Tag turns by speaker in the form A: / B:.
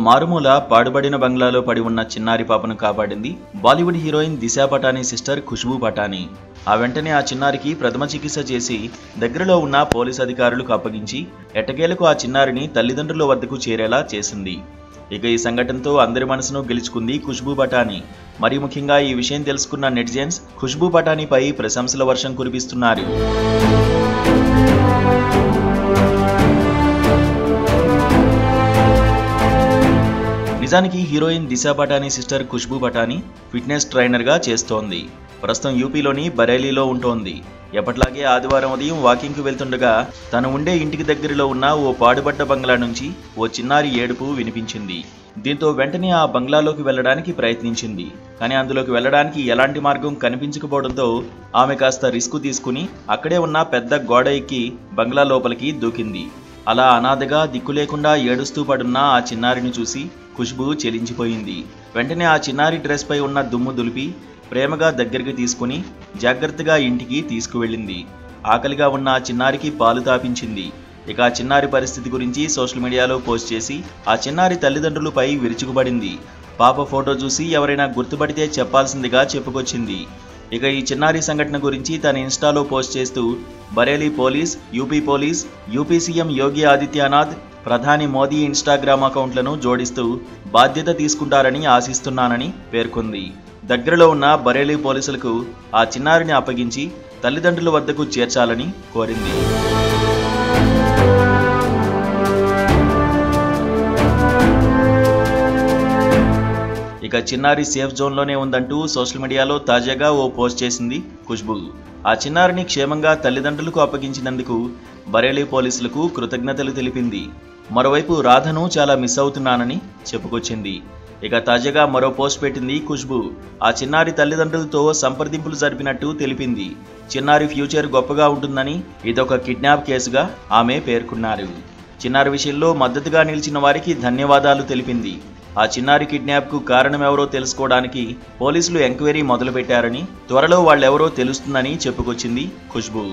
A: మారుమూల పాడుబడిన బంగ్లాలో పడి ఉన్న చిన్నారి పాపను కాపాడింది బాలీవుడ్ హీరోయిన్ దిశా పటానీ సిస్టర్ ఖుష్బూ పటానీ. ఆ వెంటనే ఆ చిన్నారికి ప్రథమ చికిత్స చేసి దగ్గరలో ఉన్న పోలీసు అధికారులకు అప్పగించి ఎట్టకేలకు ఆ చిన్నారిని తల్లిదండ్రుల వద్దకు చేరేలా చేసింది. ఇక ఈ సంఘటనతో అందరి మనసును గెలుచుకుంది ఖుష్బూ పటానీ. మరి ముఖ్యంగా ఈ విషయం తెలుసుకున్న నెటిజన్స్ ఖుష్బూ పటానీపై ప్రశంసల వర్షం కురిపిస్తున్నారు. నిజానికి హీరోయిన్ దిశా పటానీ సిస్టర్ ఖుష్బూ పటానీ ఫిట్నెస్ ట్రైనర్గా చేస్తోంది. ప్రస్తుతం యూపీలోని బరేలీలో ఉంటోంది. ఎప్పట్లాగే ఆదివారం ఉదయం వాకింగ్కు వెళ్తుండగా తను ఉండే ఇంటికి దగ్గరలో ఉన్న ఓ పాడుబడ్డ బంగ్లా నుంచి ఓ చిన్నారి ఏడుపు వినిపించింది. దీంతో వెంటనే ఆ బంగ్లాలోకి వెళ్లడానికి ప్రయత్నించింది. కానీ అందులోకి వెళ్లడానికి ఎలాంటి మార్గం కనిపించకపోవడంతో ఆమె కాస్త రిస్క్ తీసుకుని అక్కడే ఉన్న పెద్ద గోడ ఎక్కి బంగ్లా లోపలికి దూకింది. అలా అనాథగా దిక్కు లేకుండా ఏడుస్తూ పడున్న ఆ చిన్నారిని చూసి ఖుష్బూ చెలించిపోయింది. వెంటనే ఆ చిన్నారి డ్రెస్ పై ఉన్న దుమ్ము దులిపి ప్రేమగా దగ్గరికి తీసుకుని జాగ్రత్తగా ఇంటికి తీసుకువెళ్ళింది. ఆకలిగా ఉన్న ఆ చిన్నారికి పాలు తాపించింది. ఇక ఆ చిన్నారి పరిస్థితి గురించి సోషల్ మీడియాలో పోస్ట్ చేసి ఆ చిన్నారి తల్లిదండ్రులపై విరుచుకుపడింది. పాప ఫోటో చూసి ఎవరైనా గుర్తుపడితే చెప్పాల్సిందిగా చెప్పుకొచ్చింది. ఇక ఈ చిన్నారి సంఘటన గురించి తన ఇన్స్టాలో పోస్ట్ చేస్తూ Bareilly police, UP police, UP CM Yogi Adityanath, ప్రధాని మోదీ ఇన్స్టాగ్రామ్ అకౌంట్లను జోడిస్తూ బాధ్యత తీసుకుంటారని ఆశిస్తున్నానని పేర్కొంది. దగ్గరలో ఉన్న బరేలీ పోలీసులకు ఆ చిన్నారిని అప్పగించి తల్లిదండ్రుల వద్దకు చేర్చాలని కోరింది. ఇక చిన్నారి సేఫ్ జోన్లోనే ఉందంటూ సోషల్ మీడియాలో తాజాగా ఓ పోస్ట్ చేసింది ఖుష్బూ. ఆ చిన్నారిని క్షేమంగా తల్లిదండ్రులకు అప్పగించినందుకు బరేలీ పోలీసులకు కృతజ్ఞతలు తెలిపింది. మరోవైపు రాధను చాలా మిస్ అవుతున్నానని చెప్పుకొచ్చింది. ఇక తాజాగా మరో పోస్ట్ పెట్టింది ఖుష్బూ. ఆ చిన్నారి తల్లిదండ్రులతో సంప్రదింపులు జరిపినట్టు తెలిపింది. చిన్నారి ఫ్యూచర్ గొప్పగా ఉంటుందని ఇదొక కిడ్నాప్ కేసుగా ఆమె పేర్కొన్నారు. చిన్నారి విషయంలో మద్దతుగా నిలిచిన వారికి ధన్యవాదాలు తెలిపింది. ఆ చిన్నారి కిడ్నాప్కు కారణమెవరో తెలుసుకోవడానికి పోలీసులు ఎంక్వైరీ మొదలుపెట్టారని, త్వరలో వాళ్ళెవరో తెలుస్తుందని చెప్పుకొచ్చింది ఖుష్బూ.